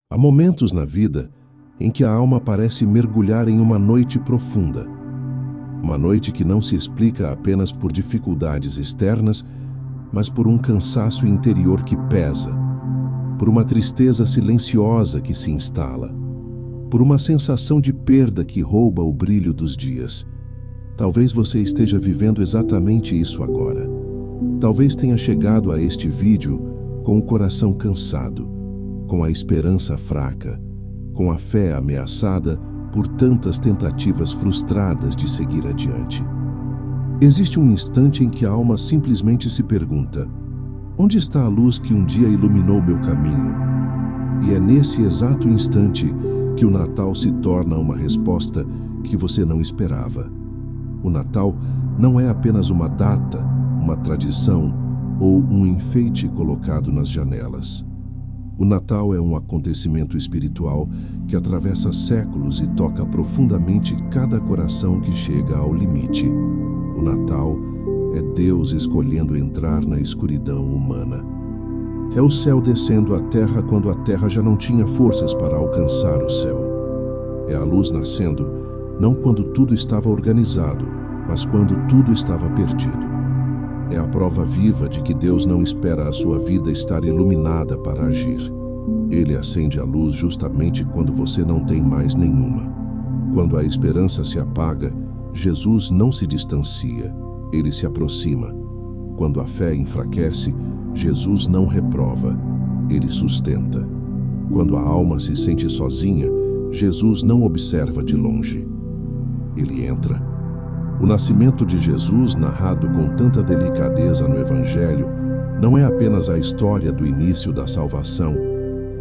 Há momentos na vida em que a alma parece mergulhar em uma noite profunda. Uma noite que não se explica apenas por dificuldades externas, mas por um cansaço interior que pesa, por uma tristeza silenciosa que se instala, por uma sensação de perda que rouba o brilho dos dias. Talvez você esteja vivendo exatamente isso agora. Talvez tenha chegado a este vídeo com o coração cansado, com a esperança fraca, com a fé ameaçada por tantas tentativas frustradas de seguir adiante. Existe um instante em que a alma simplesmente se pergunta: onde está a luz que um dia iluminou meu caminho? E é nesse exato instante que o Natal se torna uma resposta que você não esperava. O Natal não é apenas uma data, uma tradição ou um enfeite colocado nas janelas. O Natal é um acontecimento espiritual que atravessa séculos e toca profundamente cada coração que chega ao limite. O Natal é Deus escolhendo entrar na escuridão humana. É o céu descendo à terra quando a terra já não tinha forças para alcançar o céu. É a luz nascendo, não quando tudo estava organizado, mas quando tudo estava perdido. É a prova viva de que Deus não espera a sua vida estar iluminada para agir. Ele acende a luz justamente quando você não tem mais nenhuma. Quando a esperança se apaga, Jesus não se distancia, ele se aproxima. Quando a fé enfraquece, Jesus não reprova, ele sustenta. Quando a alma se sente sozinha, Jesus não observa de longe, ele entra. O nascimento de Jesus, narrado com tanta delicadeza no Evangelho, não é apenas a história do início da salvação,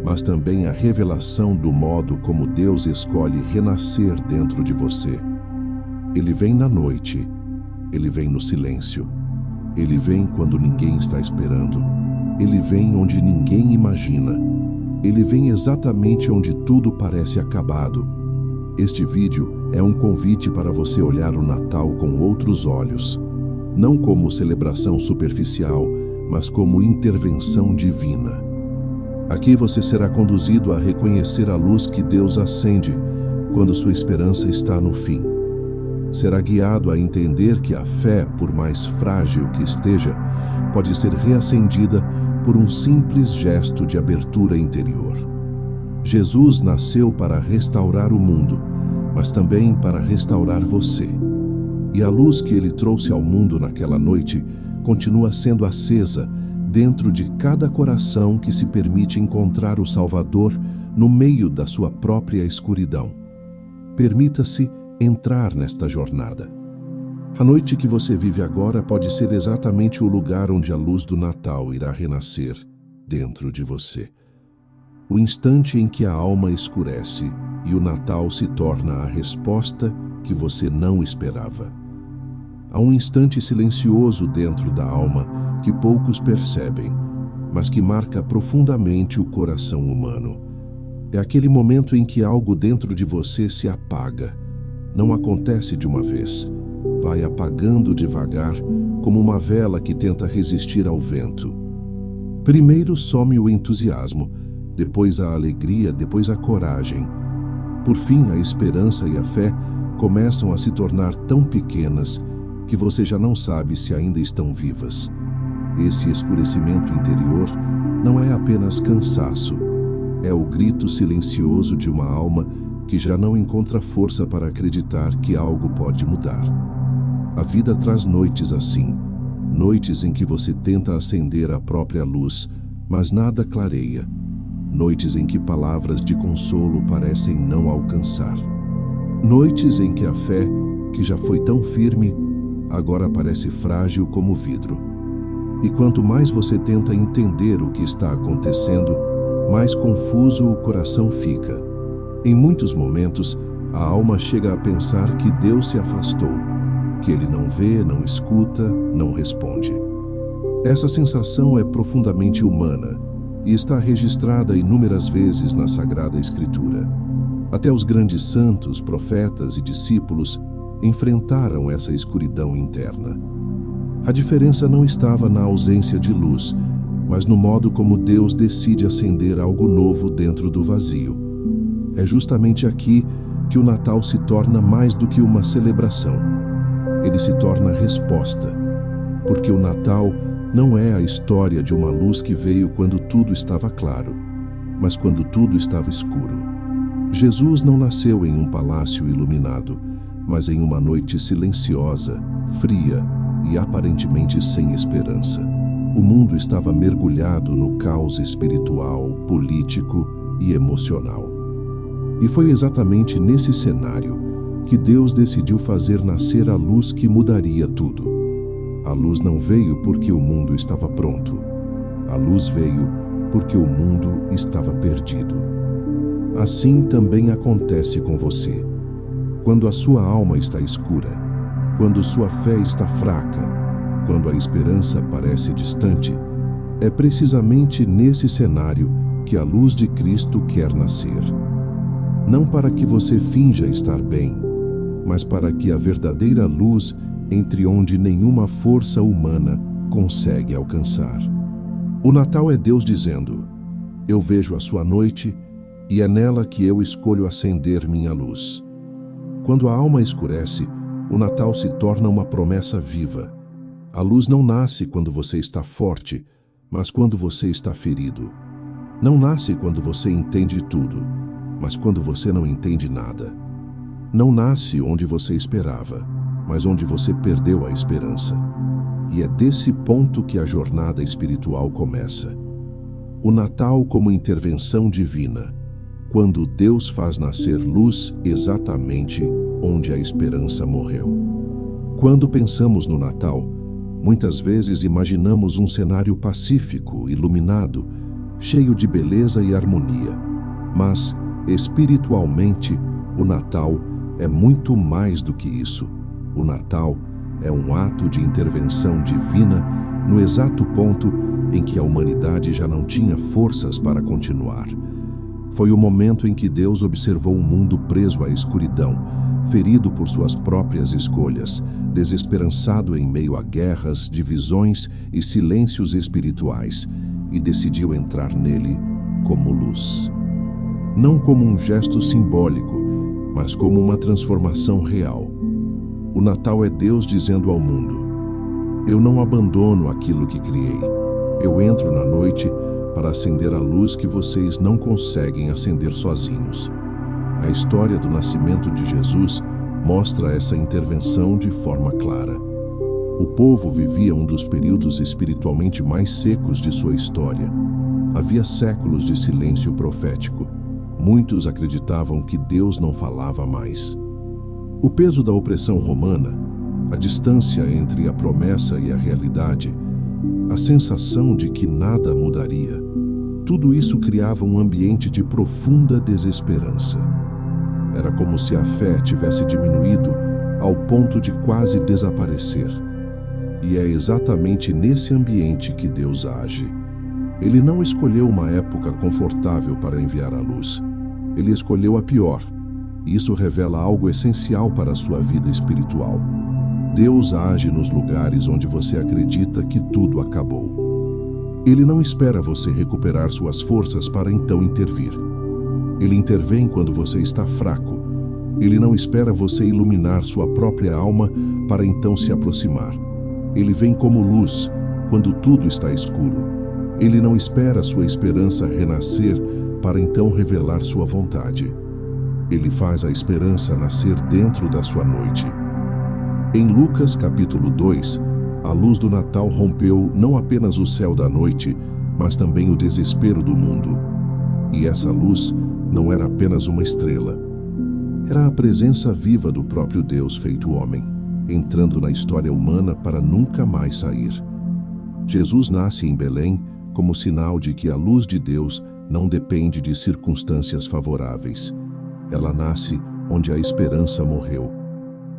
mas também a revelação do modo como Deus escolhe renascer dentro de você. Ele vem na noite, ele vem no silêncio, ele vem quando ninguém está esperando, ele vem onde ninguém imagina, ele vem exatamente onde tudo parece acabado. Este vídeo é um convite para você olhar o Natal com outros olhos, não como celebração superficial, mas como intervenção divina. Aqui você será conduzido a reconhecer a luz que Deus acende quando sua esperança está no fim. Será guiado a entender que a fé, por mais frágil que esteja, pode ser reacendida por um simples gesto de abertura interior. Jesus nasceu para restaurar o mundo, mas também para restaurar você. E a luz que ele trouxe ao mundo naquela noite continua sendo acesa dentro de cada coração que se permite encontrar o Salvador no meio da sua própria escuridão. Permita-se entrar nesta jornada. A noite que você vive agora pode ser exatamente o lugar onde a luz do Natal irá renascer dentro de você. O instante em que a alma escurece e o Natal se torna a resposta que você não esperava. Há um instante silencioso dentro da alma que poucos percebem, mas que marca profundamente o coração humano. É aquele momento em que algo dentro de você se apaga. Não acontece de uma vez. Vai apagando devagar, como uma vela que tenta resistir ao vento. Primeiro some o entusiasmo, depois a alegria, depois a coragem. Por fim, a esperança e a fé começam a se tornar tão pequenas que você já não sabe se ainda estão vivas. Esse escurecimento interior não é apenas cansaço, é o grito silencioso de uma alma que já não encontra força para acreditar que algo pode mudar. A vida traz noites assim, noites em que você tenta acender a própria luz, mas nada clareia. Noites em que palavras de consolo parecem não alcançar. Noites em que a fé, que já foi tão firme, agora parece frágil como vidro. E quanto mais você tenta entender o que está acontecendo, mais confuso o coração fica. Em muitos momentos, a alma chega a pensar que Deus se afastou, que ele não vê, não escuta, não responde. Essa sensação é profundamente humana e está registrada inúmeras vezes na Sagrada Escritura. Até os grandes santos, profetas e discípulos enfrentaram essa escuridão interna. A diferença não estava na ausência de luz, mas no modo como Deus decide acender algo novo dentro do vazio. É justamente aqui que o Natal se torna mais do que uma celebração. Ele se torna resposta, porque o Natal não é a história de uma luz que veio quando tudo estava claro, mas quando tudo estava escuro. Jesus não nasceu em um palácio iluminado, mas em uma noite silenciosa, fria e aparentemente sem esperança. O mundo estava mergulhado no caos espiritual, político e emocional. E foi exatamente nesse cenário que Deus decidiu fazer nascer a luz que mudaria tudo. A luz não veio porque o mundo estava pronto. A luz veio porque o mundo estava perdido. Assim também acontece com você. Quando a sua alma está escura, quando sua fé está fraca, quando a esperança parece distante, é precisamente nesse cenário que a luz de Cristo quer nascer. Não para que você finja estar bem, mas para que a verdadeira luz entre onde nenhuma força humana consegue alcançar. O Natal é Deus dizendo: eu vejo a sua noite e é nela que eu escolho acender minha luz. Quando a alma escurece, o Natal se torna uma promessa viva. A luz não nasce quando você está forte, mas quando você está ferido. Não nasce quando você entende tudo, mas quando você não entende nada. Não nasce onde você esperava, mas onde você perdeu a esperança. E é desse ponto que a jornada espiritual começa. O Natal como intervenção divina, quando Deus faz nascer luz exatamente onde a esperança morreu. Quando pensamos no Natal, muitas vezes imaginamos um cenário pacífico, iluminado, cheio de beleza e harmonia. Mas, espiritualmente, o Natal é muito mais do que isso. O Natal é um ato de intervenção divina no exato ponto em que a humanidade já não tinha forças para continuar. Foi o momento em que Deus observou um mundo preso à escuridão, ferido por suas próprias escolhas, desesperançado em meio a guerras, divisões e silêncios espirituais, e decidiu entrar nele como luz. Não como um gesto simbólico, mas como uma transformação real. O Natal é Deus dizendo ao mundo: eu não abandono aquilo que criei. Eu entro na noite para acender a luz que vocês não conseguem acender sozinhos. A história do nascimento de Jesus mostra essa intervenção de forma clara. O povo vivia um dos períodos espiritualmente mais secos de sua história. Havia séculos de silêncio profético. Muitos acreditavam que Deus não falava mais. O peso da opressão romana, a distância entre a promessa e a realidade, a sensação de que nada mudaria, tudo isso criava um ambiente de profunda desesperança. Era como se a fé tivesse diminuído ao ponto de quase desaparecer. E é exatamente nesse ambiente que Deus age. Ele não escolheu uma época confortável para enviar a luz. Ele escolheu a pior. E isso revela algo essencial para a sua vida espiritual. Deus age nos lugares onde você acredita que tudo acabou. Ele não espera você recuperar suas forças para então intervir. Ele intervém quando você está fraco. Ele não espera você iluminar sua própria alma para então se aproximar. Ele vem como luz quando tudo está escuro. Ele não espera sua esperança renascer para então revelar sua vontade. Ele faz a esperança nascer dentro da sua noite. Em Lucas capítulo 2, a luz do Natal rompeu não apenas o céu da noite, mas também o desespero do mundo. E essa luz não era apenas uma estrela. Era a presença viva do próprio Deus feito homem, entrando na história humana para nunca mais sair. Jesus nasce em Belém como sinal de que a luz de Deus não depende de circunstâncias favoráveis. Ela nasce onde a esperança morreu.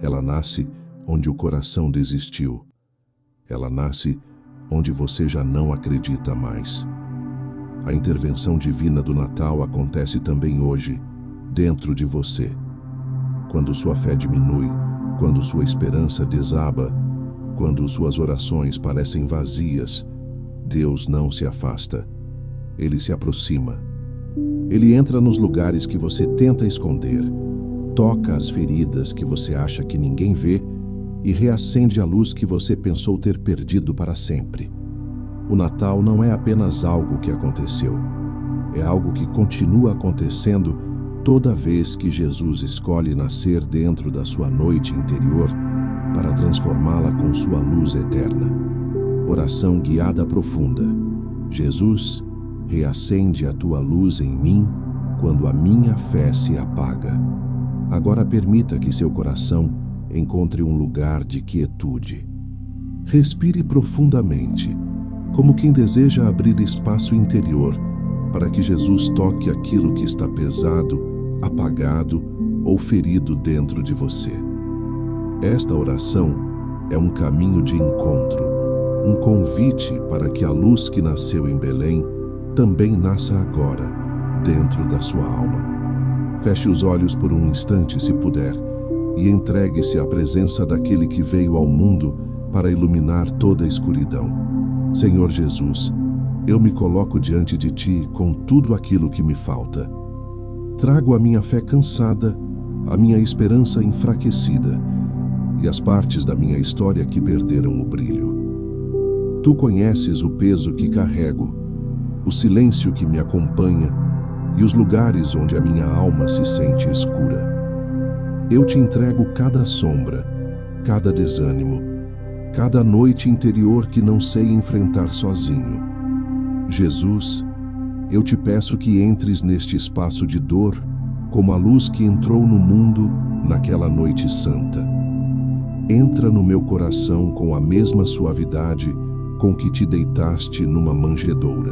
Ela nasce onde o coração desistiu. Ela nasce onde você já não acredita mais. A intervenção divina do Natal acontece também hoje, dentro de você. Quando sua fé diminui, quando sua esperança desaba, quando suas orações parecem vazias, Deus não se afasta. Ele se aproxima. Ele entra nos lugares que você tenta esconder, toca as feridas que você acha que ninguém vê e reacende a luz que você pensou ter perdido para sempre. O Natal não é apenas algo que aconteceu. É algo que continua acontecendo toda vez que Jesus escolhe nascer dentro da sua noite interior para transformá-la com sua luz eterna. Oração guiada profunda. Jesus, reacende a tua luz em mim quando a minha fé se apaga. Agora permita que seu coração encontre um lugar de quietude. Respire profundamente, como quem deseja abrir espaço interior para que Jesus toque aquilo que está pesado, apagado ou ferido dentro de você. Esta oração é um caminho de encontro, um convite para que a luz que nasceu em Belém também nasça agora, dentro da sua alma. Feche os olhos por um instante, se puder, e entregue-se à presença daquele que veio ao mundo para iluminar toda a escuridão. Senhor Jesus, eu me coloco diante de Ti com tudo aquilo que me falta. Trago a minha fé cansada, a minha esperança enfraquecida e as partes da minha história que perderam o brilho. Tu conheces o peso que carrego, o silêncio que me acompanha e os lugares onde a minha alma se sente escura. Eu te entrego cada sombra, cada desânimo, cada noite interior que não sei enfrentar sozinho. Jesus, eu te peço que entres neste espaço de dor como a luz que entrou no mundo naquela noite santa. Entra no meu coração com a mesma suavidade com que te deitaste numa manjedoura.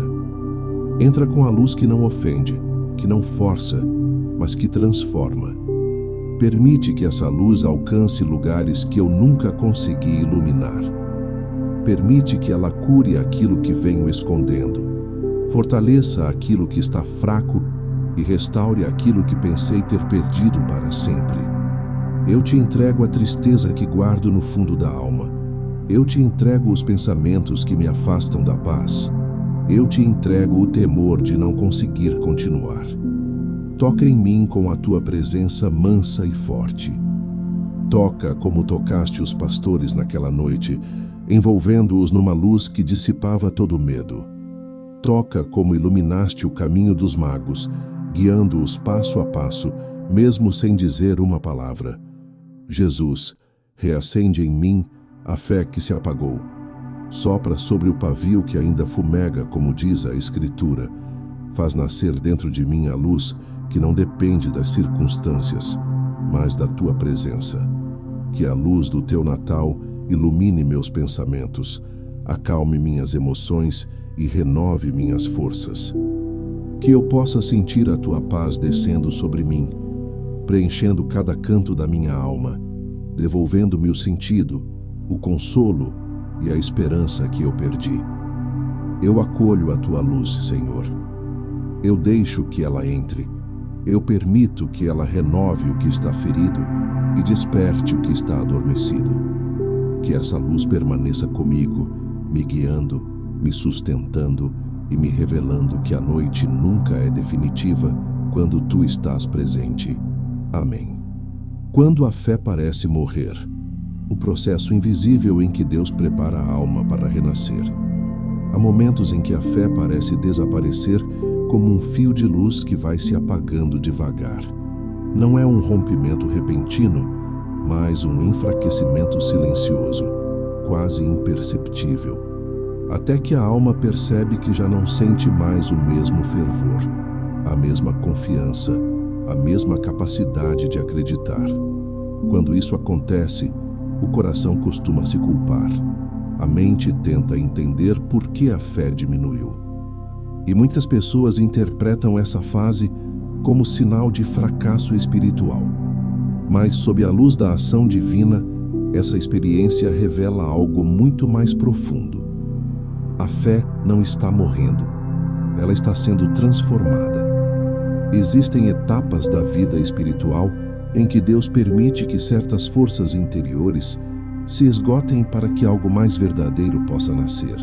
Entra com a luz que não ofende, que não força, mas que transforma. Permite que essa luz alcance lugares que eu nunca consegui iluminar. Permite que ela cure aquilo que venho escondendo, fortaleça aquilo que está fraco e restaure aquilo que pensei ter perdido para sempre. Eu te entrego a tristeza que guardo no fundo da alma. Eu te entrego os pensamentos que me afastam da paz. Eu te entrego o temor de não conseguir continuar. Toca em mim com a tua presença mansa e forte. Toca como tocaste os pastores naquela noite, envolvendo-os numa luz que dissipava todo medo. Toca como iluminaste o caminho dos magos, guiando-os passo a passo, mesmo sem dizer uma palavra. Jesus, reacende em mim a fé que se apagou. Sopra sobre o pavio que ainda fumega, como diz a Escritura. Faz nascer dentro de mim a luz que não depende das circunstâncias, mas da tua presença. Que a luz do teu Natal ilumine meus pensamentos, acalme minhas emoções e renove minhas forças. Que eu possa sentir a tua paz descendo sobre mim, preenchendo cada canto da minha alma, devolvendo-me o sentido, o consolo e a esperança que eu perdi. Eu acolho a tua luz, Senhor. Eu deixo que ela entre. Eu permito que ela renove o que está ferido e desperte o que está adormecido. Que essa luz permaneça comigo, me guiando, me sustentando e me revelando que a noite nunca é definitiva quando tu estás presente. Amém. Quando a fé parece morrer, o processo invisível em que Deus prepara a alma para renascer. Há momentos em que a fé parece desaparecer como um fio de luz que vai se apagando devagar. Não é um rompimento repentino, mas um enfraquecimento silencioso, quase imperceptível, até que a alma percebe que já não sente mais o mesmo fervor, a mesma confiança, a mesma capacidade de acreditar. Quando isso acontece, o coração costuma se culpar. A mente tenta entender por que a fé diminuiu. E muitas pessoas interpretam essa fase como sinal de fracasso espiritual. Mas, sob a luz da ação divina, essa experiência revela algo muito mais profundo. A fé não está morrendo, ela está sendo transformada. Existem etapas da vida espiritual em que Deus permite que certas forças interiores se esgotem para que algo mais verdadeiro possa nascer.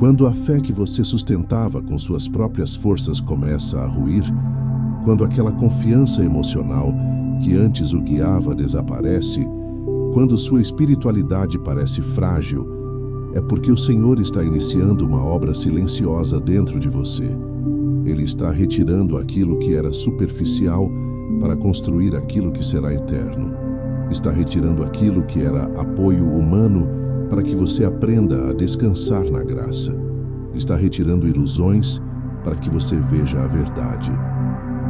Quando a fé que você sustentava com suas próprias forças começa a ruir, quando aquela confiança emocional que antes o guiava desaparece, quando sua espiritualidade parece frágil, é porque o Senhor está iniciando uma obra silenciosa dentro de você. Ele está retirando aquilo que era superficial para construir aquilo que será eterno. Está retirando aquilo que era apoio humano para que você aprenda a descansar na graça. Está retirando ilusões para que você veja a verdade.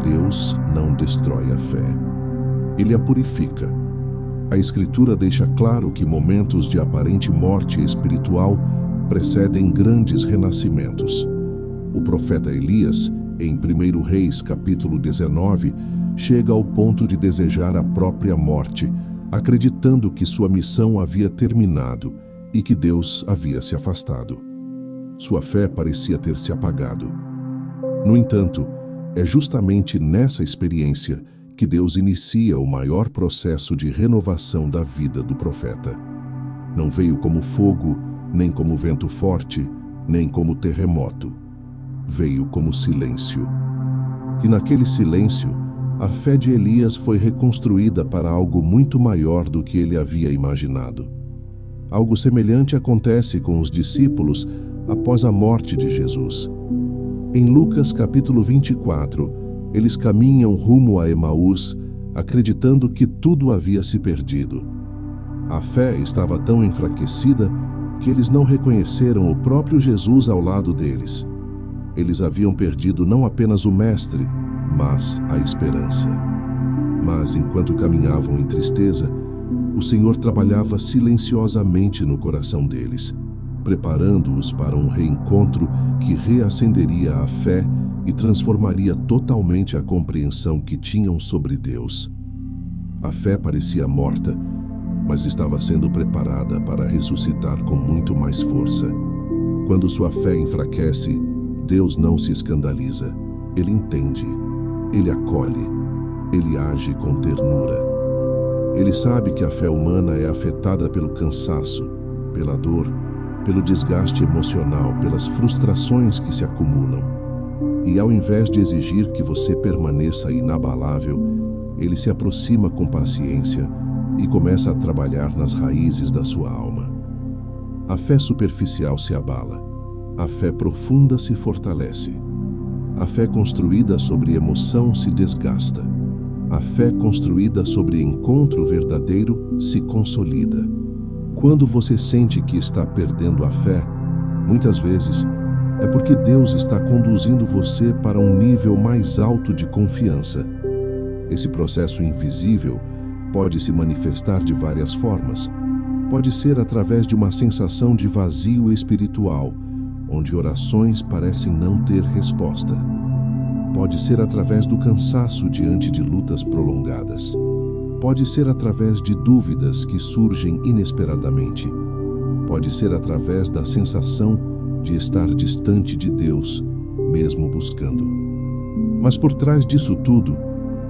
Deus não destrói a fé. Ele a purifica. A Escritura deixa claro que momentos de aparente morte espiritual precedem grandes renascimentos. O profeta Elias, em 1 Reis, capítulo 19, chega ao ponto de desejar a própria morte, acreditando que sua missão havia terminado e que Deus havia se afastado. Sua fé parecia ter se apagado. No entanto, é justamente nessa experiência que Deus inicia o maior processo de renovação da vida do profeta. Não veio como fogo, nem como vento forte, nem como terremoto. Veio como silêncio. E naquele silêncio, a fé de Elias foi reconstruída para algo muito maior do que ele havia imaginado. Algo semelhante acontece com os discípulos após a morte de Jesus. Em Lucas capítulo 24, eles caminham rumo a Emaús, acreditando que tudo havia se perdido. A fé estava tão enfraquecida que eles não reconheceram o próprio Jesus ao lado deles. Eles haviam perdido não apenas o Mestre, mas a esperança. Mas enquanto caminhavam em tristeza, o Senhor trabalhava silenciosamente no coração deles, preparando-os para um reencontro que reacenderia a fé e transformaria totalmente a compreensão que tinham sobre Deus. A fé parecia morta, mas estava sendo preparada para ressuscitar com muito mais força. Quando sua fé enfraquece, Deus não se escandaliza. Ele entende, ele acolhe, ele age com ternura. Ele sabe que a fé humana é afetada pelo cansaço, pela dor, pelo desgaste emocional, pelas frustrações que se acumulam. E ao invés de exigir que você permaneça inabalável, ele se aproxima com paciência e começa a trabalhar nas raízes da sua alma. A fé superficial se abala, a fé profunda se fortalece. A fé construída sobre emoção se desgasta. A fé construída sobre encontro verdadeiro se consolida. Quando você sente que está perdendo a fé, muitas vezes é porque Deus está conduzindo você para um nível mais alto de confiança. Esse processo invisível pode se manifestar de várias formas. Pode ser através de uma sensação de vazio espiritual, onde orações parecem não ter resposta. Pode ser através do cansaço diante de lutas prolongadas. Pode ser através de dúvidas que surgem inesperadamente. Pode ser através da sensação de estar distante de Deus, mesmo buscando. Mas por trás disso tudo,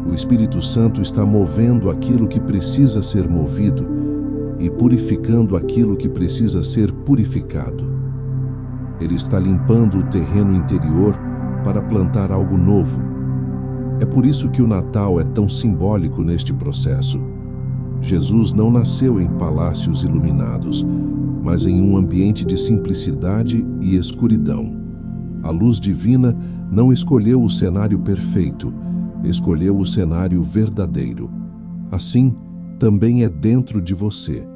o Espírito Santo está movendo aquilo que precisa ser movido e purificando aquilo que precisa ser purificado. Ele está limpando o terreno interior para plantar algo novo. É por isso que o Natal é tão simbólico neste processo. Jesus não nasceu em palácios iluminados, mas em um ambiente de simplicidade e escuridão. A luz divina não escolheu o cenário perfeito, escolheu o cenário verdadeiro. Assim, também é dentro de você.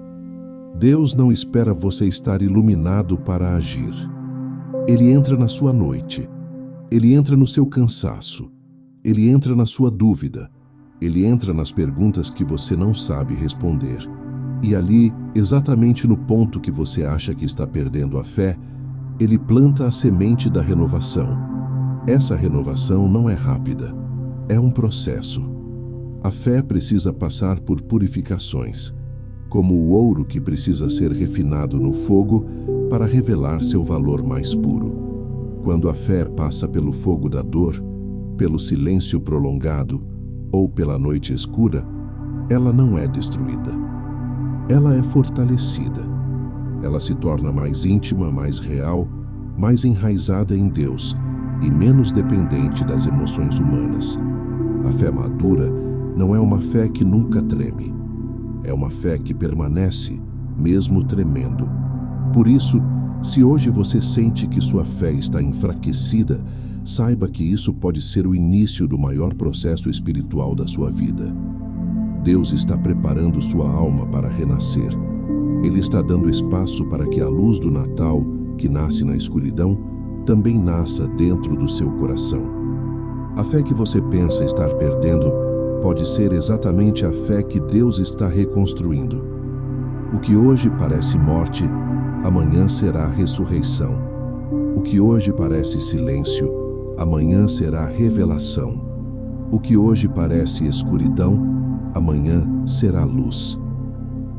Deus não espera você estar iluminado para agir. Ele entra na sua noite. Ele entra no seu cansaço. Ele entra na sua dúvida. Ele entra nas perguntas que você não sabe responder. E ali, exatamente no ponto que você acha que está perdendo a fé, ele planta a semente da renovação. Essa renovação não é rápida. É um processo. A fé precisa passar por purificações, como o ouro que precisa ser refinado no fogo para revelar seu valor mais puro. Quando a fé passa pelo fogo da dor, pelo silêncio prolongado ou pela noite escura, ela não é destruída. Ela é fortalecida. Ela se torna mais íntima, mais real, mais enraizada em Deus e menos dependente das emoções humanas. A fé madura não é uma fé que nunca treme. É uma fé que permanece, mesmo tremendo. Por isso, se hoje você sente que sua fé está enfraquecida, saiba que isso pode ser o início do maior processo espiritual da sua vida. Deus está preparando sua alma para renascer. Ele está dando espaço para que a luz do Natal, que nasce na escuridão, também nasça dentro do seu coração. A fé que você pensa estar perdendo pode ser exatamente a fé que Deus está reconstruindo. O que hoje parece morte, amanhã será ressurreição. O que hoje parece silêncio, amanhã será revelação. O que hoje parece escuridão, amanhã será luz.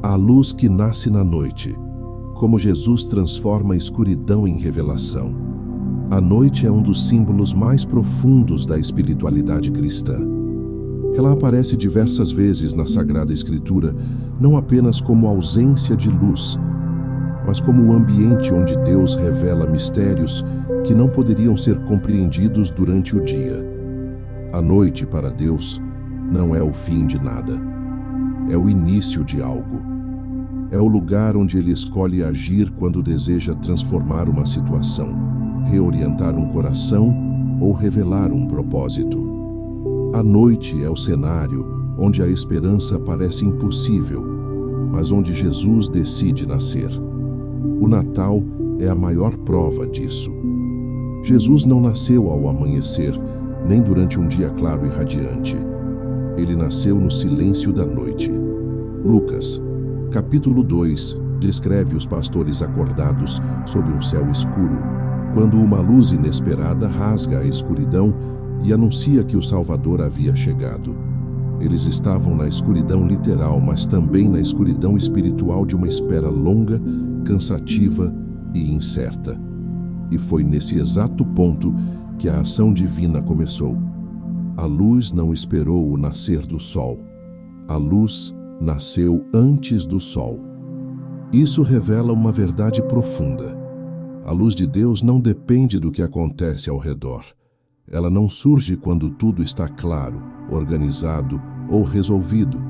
A luz que nasce na noite, como Jesus transforma a escuridão em revelação. A noite é um dos símbolos mais profundos da espiritualidade cristã. Ela aparece diversas vezes na Sagrada Escritura, não apenas como ausência de luz, mas como o ambiente onde Deus revela mistérios que não poderiam ser compreendidos durante o dia. A noite, para Deus, não é o fim de nada. É o início de algo. É o lugar onde Ele escolhe agir quando deseja transformar uma situação, reorientar um coração ou revelar um propósito. A noite é o cenário onde a esperança parece impossível, mas onde Jesus decide nascer. O Natal é a maior prova disso. Jesus não nasceu ao amanhecer, nem durante um dia claro e radiante. Ele nasceu no silêncio da noite. Lucas, capítulo 2, descreve os pastores acordados sob um céu escuro, quando uma luz inesperada rasga a escuridão e anuncia que o Salvador havia chegado. Eles estavam na escuridão literal, mas também na escuridão espiritual de uma espera longa, cansativa e incerta. E foi nesse exato ponto que a ação divina começou. A luz não esperou o nascer do sol. A luz nasceu antes do sol. Isso revela uma verdade profunda. A luz de Deus não depende do que acontece ao redor. Ela não surge quando tudo está claro, organizado ou resolvido.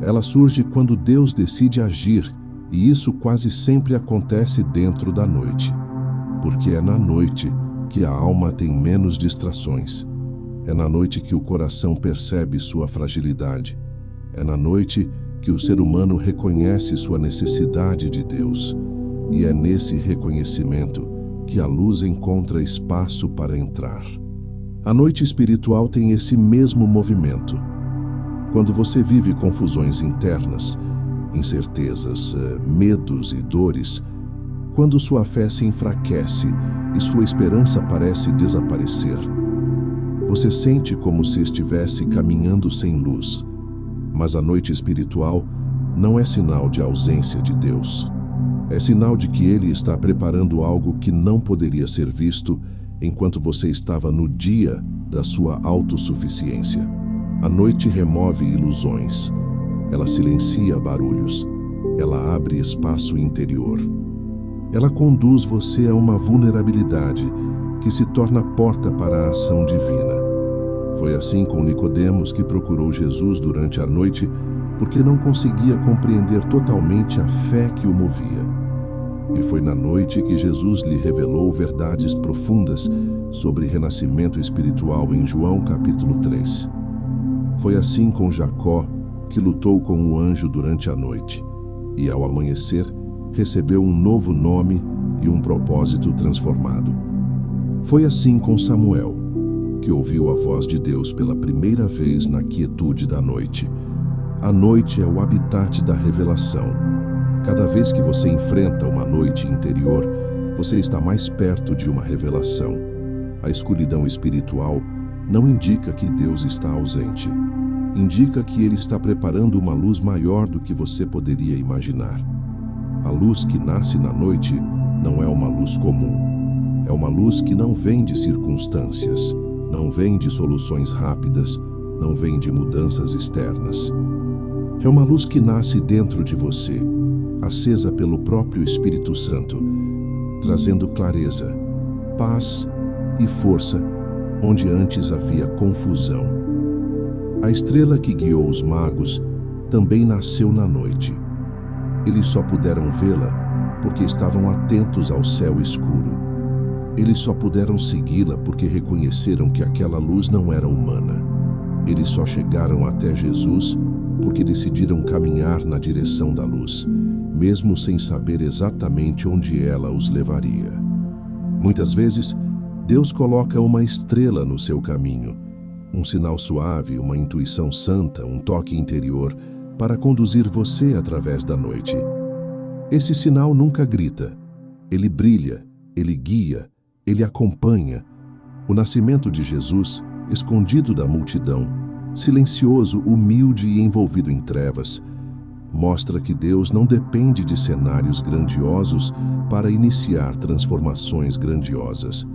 Ela surge quando Deus decide agir, e isso quase sempre acontece dentro da noite. Porque é na noite que a alma tem menos distrações. É na noite que o coração percebe sua fragilidade. É na noite que o ser humano reconhece sua necessidade de Deus. E é nesse reconhecimento que a luz encontra espaço para entrar. A noite espiritual tem esse mesmo movimento. Quando você vive confusões internas, incertezas, medos e dores, quando sua fé se enfraquece e sua esperança parece desaparecer, você sente como se estivesse caminhando sem luz. Mas a noite espiritual não é sinal de ausência de Deus. É sinal de que Ele está preparando algo que não poderia ser visto enquanto você estava no dia da sua autossuficiência. A noite remove ilusões. Ela silencia barulhos. Ela abre espaço interior. Ela conduz você a uma vulnerabilidade que se torna porta para a ação divina. Foi assim com Nicodemos, que procurou Jesus durante a noite porque não conseguia compreender totalmente a fé que o movia. E foi na noite que Jesus lhe revelou verdades profundas sobre renascimento espiritual em João capítulo 3. Foi assim com Jacó, que lutou com o anjo durante a noite, e ao amanhecer recebeu um novo nome e um propósito transformado. Foi assim com Samuel, que ouviu a voz de Deus pela primeira vez na quietude da noite. A noite é o habitat da revelação. Cada vez que você enfrenta uma noite interior, você está mais perto de uma revelação. A escuridão espiritual não indica que Deus está ausente. Indica que Ele está preparando uma luz maior do que você poderia imaginar. A luz que nasce na noite não é uma luz comum. É uma luz que não vem de circunstâncias, não vem de soluções rápidas, não vem de mudanças externas. É uma luz que nasce dentro de você, acesa pelo próprio Espírito Santo, trazendo clareza, paz e força onde antes havia confusão. A estrela que guiou os magos também nasceu na noite. Eles só puderam vê-la porque estavam atentos ao céu escuro. Eles só puderam segui-la porque reconheceram que aquela luz não era humana. Eles só chegaram até Jesus porque decidiram caminhar na direção da luz, mesmo sem saber exatamente onde ela os levaria. Muitas vezes, Deus coloca uma estrela no seu caminho, um sinal suave, uma intuição santa, um toque interior, para conduzir você através da noite. Esse sinal nunca grita. Ele brilha, ele guia, ele acompanha. O nascimento de Jesus, escondido da multidão, silencioso, humilde e envolvido em trevas, mostra que Deus não depende de cenários grandiosos para iniciar transformações grandiosas.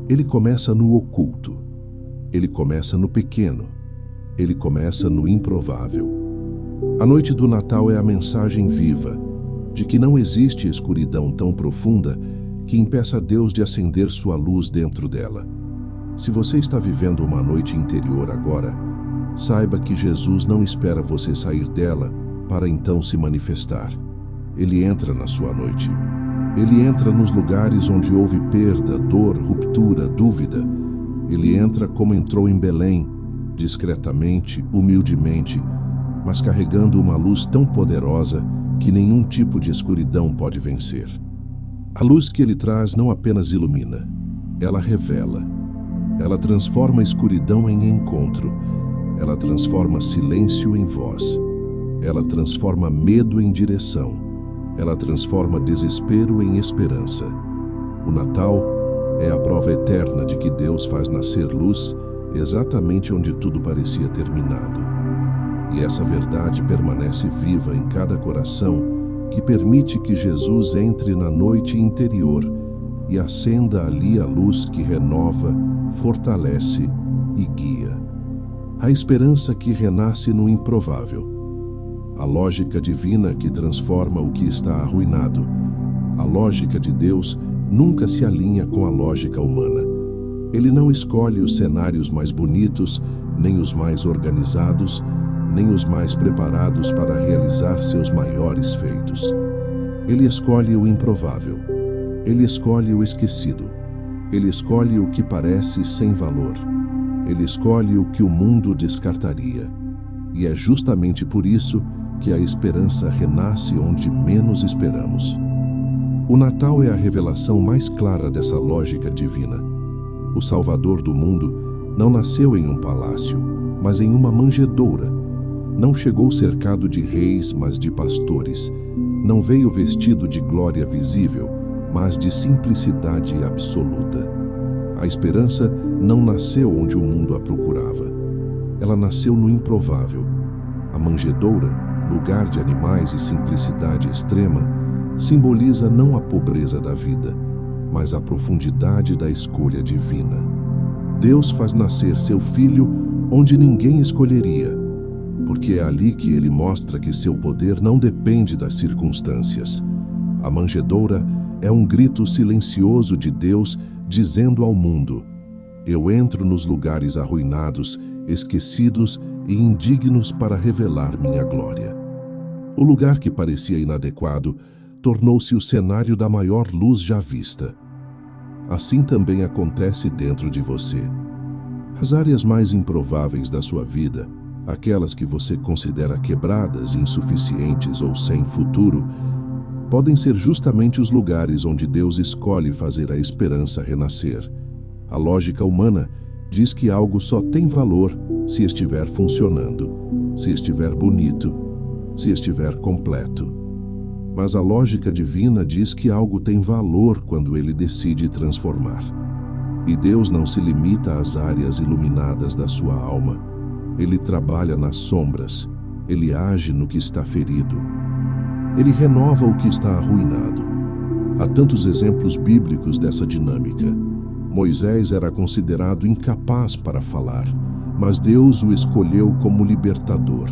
Ele começa no oculto. Ele começa no pequeno. Ele começa no improvável. A noite do Natal é a mensagem viva de que não existe escuridão tão profunda que impeça Deus de acender sua luz dentro dela. Se você está vivendo uma noite interior agora, saiba que Jesus não espera você sair dela para então se manifestar. Ele entra na sua noite. Ele entra nos lugares onde houve perda, dor, ruptura, dúvida. Ele entra como entrou em Belém, discretamente, humildemente, mas carregando uma luz tão poderosa que nenhum tipo de escuridão pode vencer. A luz que ele traz não apenas ilumina, ela revela. Ela transforma a escuridão em encontro. Ela transforma silêncio em voz. Ela transforma medo em direção. Ela transforma desespero em esperança. O Natal é a prova eterna de que Deus faz nascer luz exatamente onde tudo parecia terminado. E essa verdade permanece viva em cada coração que permite que Jesus entre na noite interior e acenda ali a luz que renova, fortalece e guia. A esperança que renasce no improvável. A lógica divina que transforma o que está arruinado. A lógica de Deus nunca se alinha com a lógica humana. Ele não escolhe os cenários mais bonitos, nem os mais organizados, nem os mais preparados para realizar seus maiores feitos. Ele escolhe o improvável. Ele escolhe o esquecido. Ele escolhe o que parece sem valor. Ele escolhe o que o mundo descartaria. E é justamente por isso que a esperança renasce onde menos esperamos. O Natal é a revelação mais clara dessa lógica divina. O Salvador do mundo não nasceu em um palácio, mas em uma manjedoura. Não chegou cercado de reis, mas de pastores. Não veio vestido de glória visível, mas de simplicidade absoluta. A esperança não nasceu onde o mundo a procurava. Ela nasceu no improvável. A manjedoura, lugar de animais e simplicidade extrema, simboliza não a pobreza da vida, mas a profundidade da escolha divina. Deus faz nascer seu filho onde ninguém escolheria, porque é ali que ele mostra que seu poder não depende das circunstâncias. A manjedoura é um grito silencioso de Deus dizendo ao mundo: eu entro nos lugares arruinados, esquecidos e indignos para revelar minha glória. O lugar que parecia inadequado tornou-se o cenário da maior luz já vista. Assim também acontece dentro de você. As áreas mais improváveis da sua vida, aquelas que você considera quebradas, insuficientes ou sem futuro, podem ser justamente os lugares onde Deus escolhe fazer a esperança renascer. A lógica humana diz que algo só tem valor se estiver funcionando, se estiver bonito, se estiver completo. Mas a lógica divina diz que algo tem valor quando ele decide transformar. E Deus não se limita às áreas iluminadas da sua alma. Ele trabalha nas sombras. Ele age no que está ferido. Ele renova o que está arruinado. Há tantos exemplos bíblicos dessa dinâmica. Moisés era considerado incapaz para falar, mas Deus o escolheu como libertador.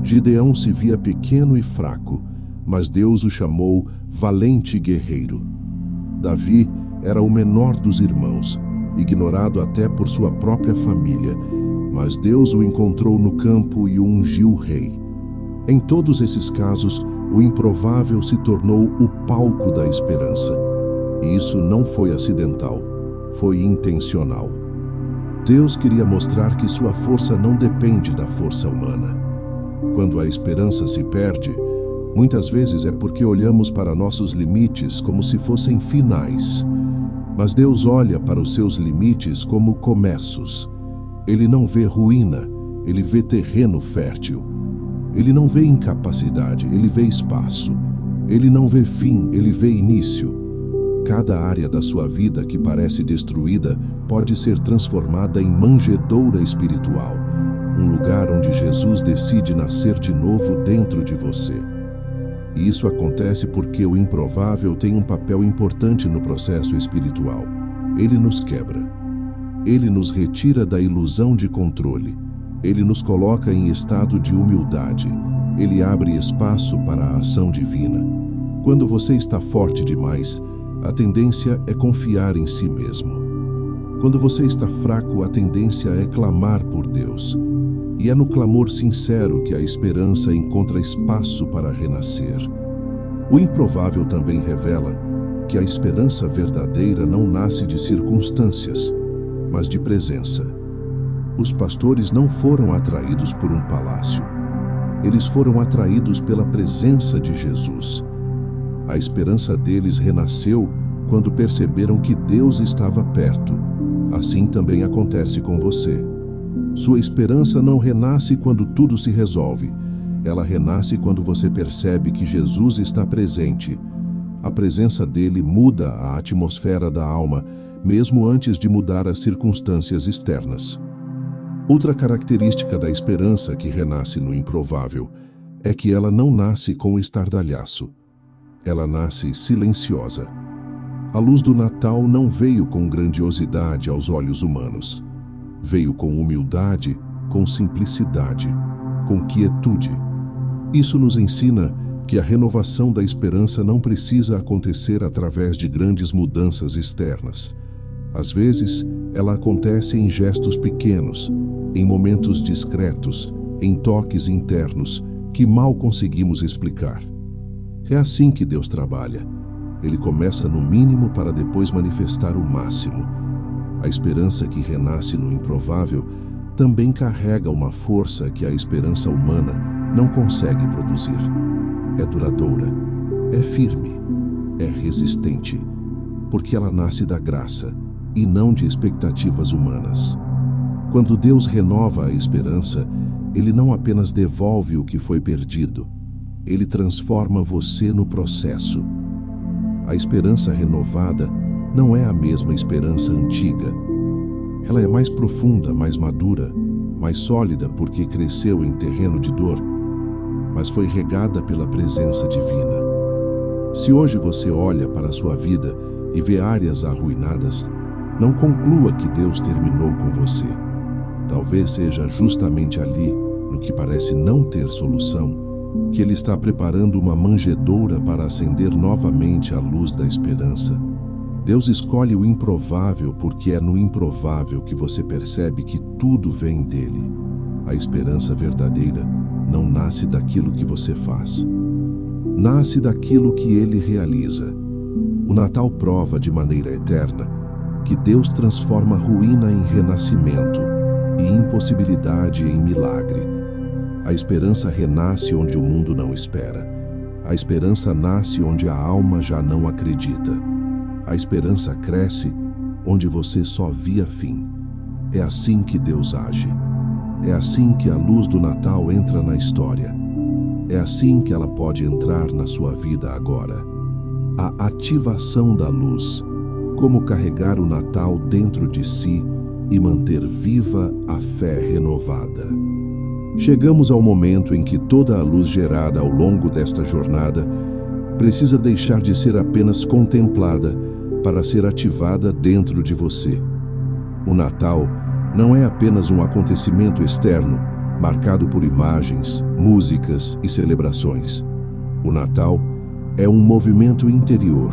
Gideão se via pequeno e fraco, mas Deus o chamou valente guerreiro. Davi era o menor dos irmãos, ignorado até por sua própria família, mas Deus o encontrou no campo e o ungiu rei. Em todos esses casos, o improvável se tornou o palco da esperança. E isso não foi acidental, foi intencional. Deus queria mostrar que sua força não depende da força humana. Quando a esperança se perde, muitas vezes é porque olhamos para nossos limites como se fossem finais. Mas Deus olha para os seus limites como começos. Ele não vê ruína, ele vê terreno fértil. Ele não vê incapacidade, ele vê espaço. Ele não vê fim, ele vê início. Cada área da sua vida que parece destruída pode ser transformada em manjedoura espiritual, um lugar onde Jesus decide nascer de novo dentro de você. E isso acontece porque o improvável tem um papel importante no processo espiritual. Ele nos quebra. Ele nos retira da ilusão de controle. Ele nos coloca em estado de humildade. Ele abre espaço para a ação divina. Quando você está forte demais, a tendência é confiar em si mesmo. Quando você está fraco, a tendência é clamar por Deus. E é no clamor sincero que a esperança encontra espaço para renascer. O improvável também revela que a esperança verdadeira não nasce de circunstâncias, mas de presença. Os pastores não foram atraídos por um palácio. Eles foram atraídos pela presença de Jesus. A esperança deles renasceu quando perceberam que Deus estava perto. Assim também acontece com você. Sua esperança não renasce quando tudo se resolve. Ela renasce quando você percebe que Jesus está presente. A presença dele muda a atmosfera da alma, mesmo antes de mudar as circunstâncias externas. Outra característica da esperança que renasce no improvável é que ela não nasce com estardalhaço. Ela nasce silenciosa. A luz do Natal não veio com grandiosidade aos olhos humanos. Veio com humildade, com simplicidade, com quietude. Isso nos ensina que a renovação da esperança não precisa acontecer através de grandes mudanças externas. Às vezes, ela acontece em gestos pequenos, em momentos discretos, em toques internos que mal conseguimos explicar. É assim que Deus trabalha. Ele começa no mínimo para depois manifestar o máximo. A esperança que renasce no improvável também carrega uma força que a esperança humana não consegue produzir. É duradoura, é firme, é resistente, porque ela nasce da graça e não de expectativas humanas. Quando Deus renova a esperança, Ele não apenas devolve o que foi perdido, Ele transforma você no processo. A esperança renovada não é a mesma esperança antiga. Ela é mais profunda, mais madura, mais sólida porque cresceu em terreno de dor, mas foi regada pela presença divina. Se hoje você olha para a sua vida e vê áreas arruinadas, não conclua que Deus terminou com você. Talvez seja justamente ali, no que parece não ter solução, que Ele está preparando uma manjedoura para acender novamente a luz da esperança. Deus escolhe o improvável porque é no improvável que você percebe que tudo vem dele. A esperança verdadeira não nasce daquilo que você faz. Nasce daquilo que Ele realiza. O Natal prova de maneira eterna que Deus transforma ruína em renascimento e impossibilidade em milagre. A esperança renasce onde o mundo não espera. A esperança nasce onde a alma já não acredita. A esperança cresce onde você só via fim. É assim que Deus age. É assim que a luz do Natal entra na história. É assim que ela pode entrar na sua vida agora. A ativação da luz. Como carregar o Natal dentro de si e manter viva a fé renovada. Chegamos ao momento em que toda a luz gerada ao longo desta jornada precisa deixar de ser apenas contemplada para ser ativada dentro de você. O Natal não é apenas um acontecimento externo, marcado por imagens, músicas e celebrações. O Natal é um movimento interior,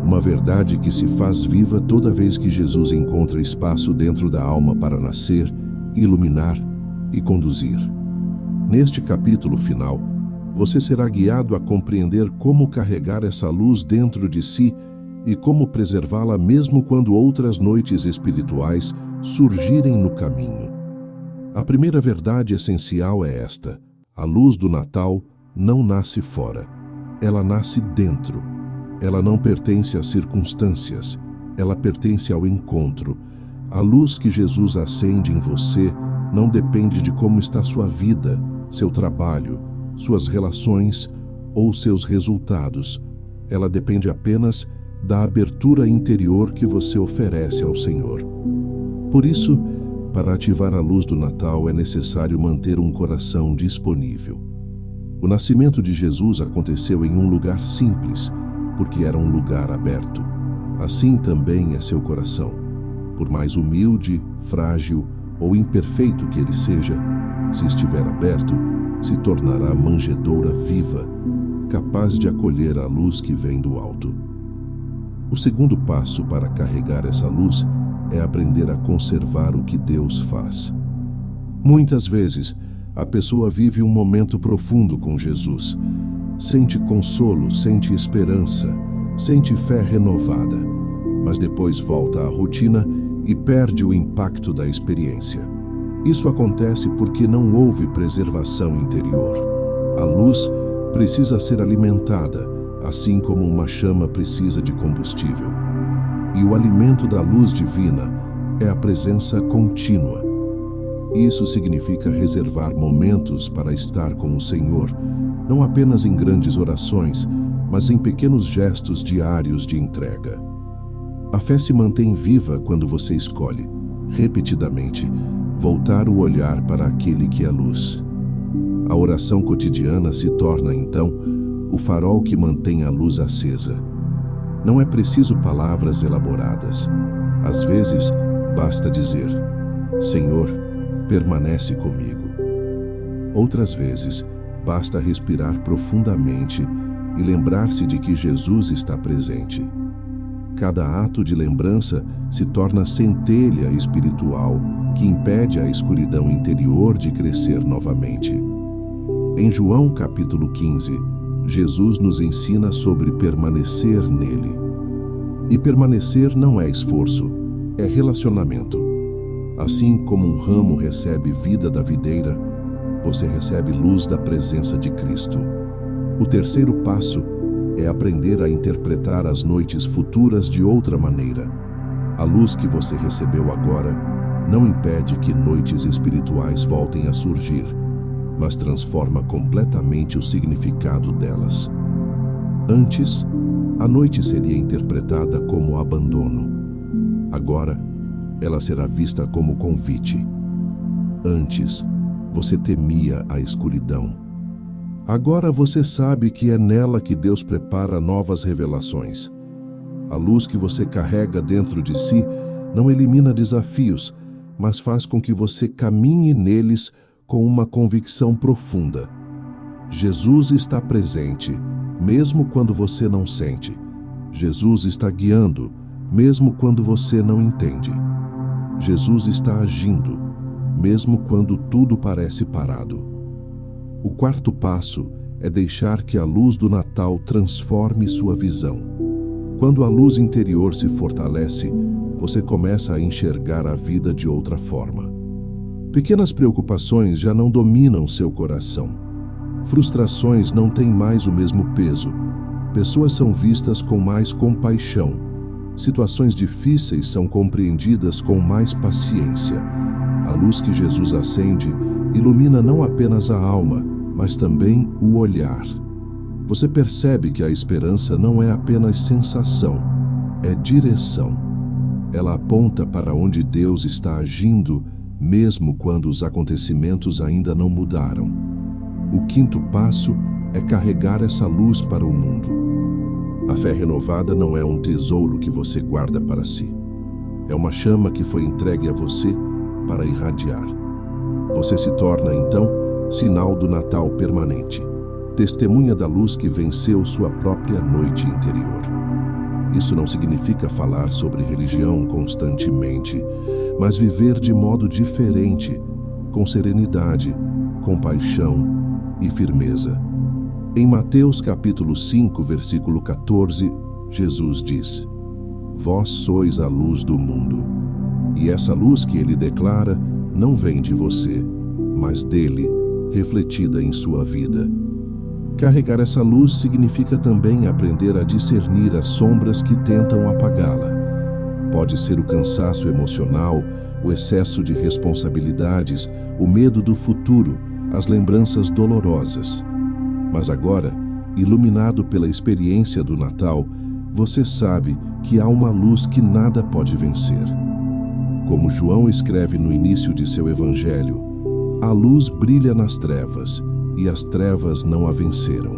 Uma verdade que se faz viva toda vez que Jesus encontra espaço dentro da alma para nascer, iluminar e conduzir. Neste capítulo final, você será guiado a compreender como carregar essa luz dentro de si e como preservá-la mesmo quando outras noites espirituais surgirem no caminho. A primeira verdade essencial é esta: a luz do Natal não nasce fora, ela nasce dentro. Ela não pertence às circunstâncias, ela pertence ao encontro. A luz que Jesus acende em você não depende de como está sua vida, seu trabalho, suas relações ou seus resultados. Ela depende apenas da abertura interior que você oferece ao Senhor. Por isso, para ativar a luz do Natal é necessário manter um coração disponível. O nascimento de Jesus aconteceu em um lugar simples, porque era um lugar aberto. Assim também é seu coração. Por mais humilde, frágil ou imperfeito que ele seja, se estiver aberto, se tornará manjedoura viva, capaz de acolher a luz que vem do alto. O segundo passo para carregar essa luz é aprender a conservar o que Deus faz. Muitas vezes, a pessoa vive um momento profundo com Jesus. Sente consolo, sente esperança, sente fé renovada, mas depois volta à rotina e perde o impacto da experiência. Isso acontece porque não houve preservação interior. A luz precisa ser alimentada, assim como uma chama precisa de combustível. E o alimento da luz divina é a presença contínua. Isso significa reservar momentos para estar com o Senhor, não apenas em grandes orações, mas em pequenos gestos diários de entrega. A fé se mantém viva quando você escolhe, repetidamente, voltar o olhar para aquele que é luz. A oração cotidiana se torna, então, o farol que mantém a luz acesa. Não é preciso palavras elaboradas. Às vezes, basta dizer: Senhor, permanece comigo. Outras vezes, basta respirar profundamente e lembrar-se de que Jesus está presente. Cada ato de lembrança se torna centelha espiritual que impede a escuridão interior de crescer novamente. Em João capítulo 15, Jesus nos ensina sobre permanecer nele. E permanecer não é esforço, é relacionamento. Assim como um ramo recebe vida da videira, você recebe luz da presença de Cristo. O terceiro passo é aprender a interpretar as noites futuras de outra maneira. A luz que você recebeu agora não impede que noites espirituais voltem a surgir, mas transforma completamente o significado delas. Antes, a noite seria interpretada como abandono. Agora, ela será vista como convite. Antes, você temia a escuridão. Agora você sabe que é nela que Deus prepara novas revelações. A luz que você carrega dentro de si não elimina desafios, mas faz com que você caminhe neles com uma convicção profunda. Jesus está presente, mesmo quando você não sente. Jesus está guiando, mesmo quando você não entende. Jesus está agindo, mesmo quando tudo parece parado. O quarto passo é deixar que a luz do Natal transforme sua visão. Quando a luz interior se fortalece, você começa a enxergar a vida de outra forma. Pequenas preocupações já não dominam seu coração. Frustrações não têm mais o mesmo peso. Pessoas são vistas com mais compaixão. Situações difíceis são compreendidas com mais paciência. A luz que Jesus acende ilumina não apenas a alma, mas também o olhar. Você percebe que a esperança não é apenas sensação, é direção. Ela aponta para onde Deus está agindo, mesmo quando os acontecimentos ainda não mudaram. O quinto passo é carregar essa luz para o mundo. A fé renovada não é um tesouro que você guarda para si. É uma chama que foi entregue a você para irradiar. Você se torna, então, sinal do Natal permanente, testemunha da luz que venceu sua própria noite interior. Isso não significa falar sobre religião constantemente, mas viver de modo diferente, com serenidade, compaixão e firmeza. Em Mateus capítulo 5, versículo 14, Jesus diz: Vós sois a luz do mundo. E essa luz que ele declara não vem de você, mas dele, refletida em sua vida. Carregar essa luz significa também aprender a discernir as sombras que tentam apagá-la. Pode ser o cansaço emocional, o excesso de responsabilidades, o medo do futuro, as lembranças dolorosas. Mas agora, iluminado pela experiência do Natal, você sabe que há uma luz que nada pode vencer. Como João escreve no início de seu evangelho, a luz brilha nas trevas, e as trevas não a venceram.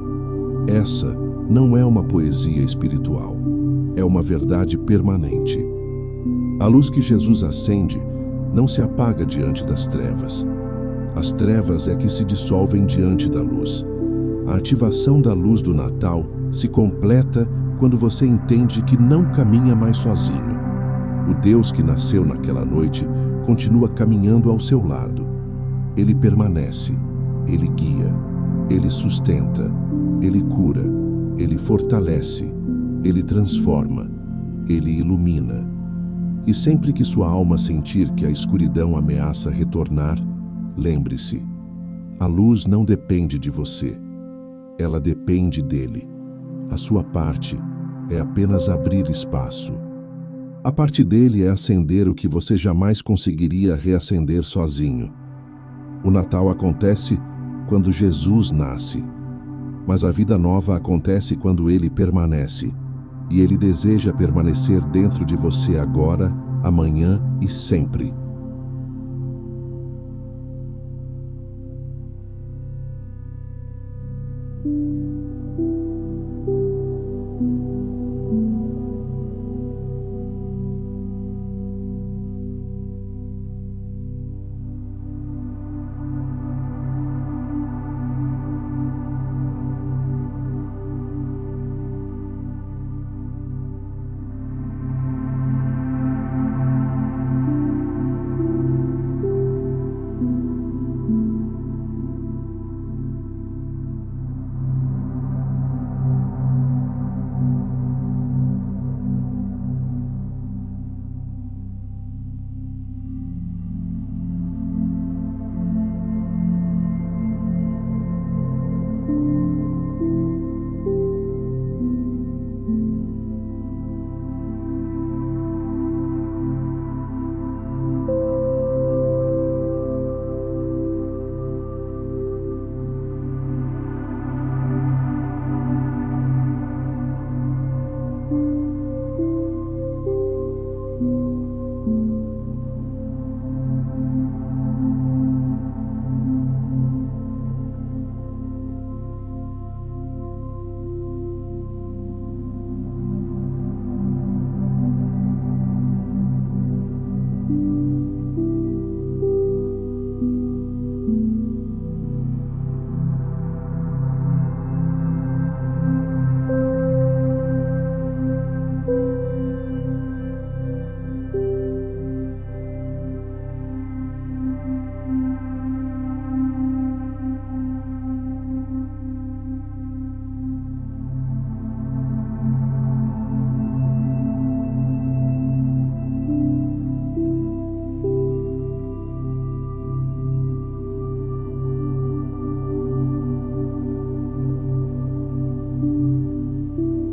Essa não é uma poesia espiritual, é uma verdade permanente. A luz que Jesus acende não se apaga diante das trevas. As trevas é que se dissolvem diante da luz. A ativação da luz do Natal se completa quando você entende que não caminha mais sozinho. O Deus que nasceu naquela noite continua caminhando ao seu lado. Ele permanece, ele guia, ele sustenta, ele cura, ele fortalece, ele transforma, ele ilumina. E sempre que sua alma sentir que a escuridão ameaça retornar, lembre-se, a luz não depende de você, ela depende dele. A sua parte é apenas abrir espaço. A parte dele é acender o que você jamais conseguiria reacender sozinho. O Natal acontece quando Jesus nasce, mas a vida nova acontece quando ele permanece, e ele deseja permanecer dentro de você agora, amanhã e sempre.